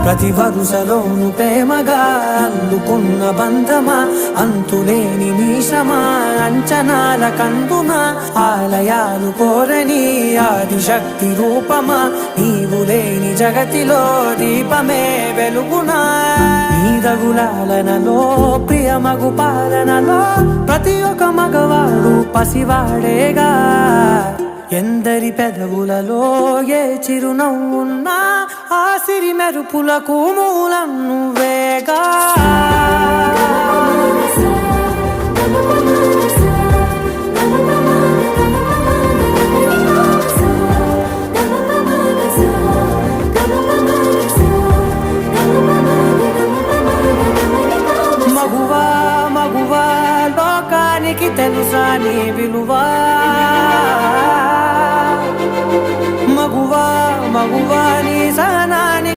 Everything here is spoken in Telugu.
ప్రతి వరుసలోను ప్రేమగా అందుకున్న బంధమా, అంతులేని నీశమా, అంచనాల కందున ఆలయాలు కోరని ఆదిశక్తి రూపమా, నీవు లేని జగతిలో దీపమే వెలుగునా. నీదగులాలనలో ప్రియమగు పాలనలో ప్రతి ఒక్క మగవాడు పసివాడేగా. ఎందరి పెదవులలో ఏ చిరునవ్వున్నా ఆ సిరి మెరుపులకు మూలం నువ్వేగా. మగువా మగువా లోకానికి తెలుసా నీ విలువా. మగువా మగువా నీ సహనానికి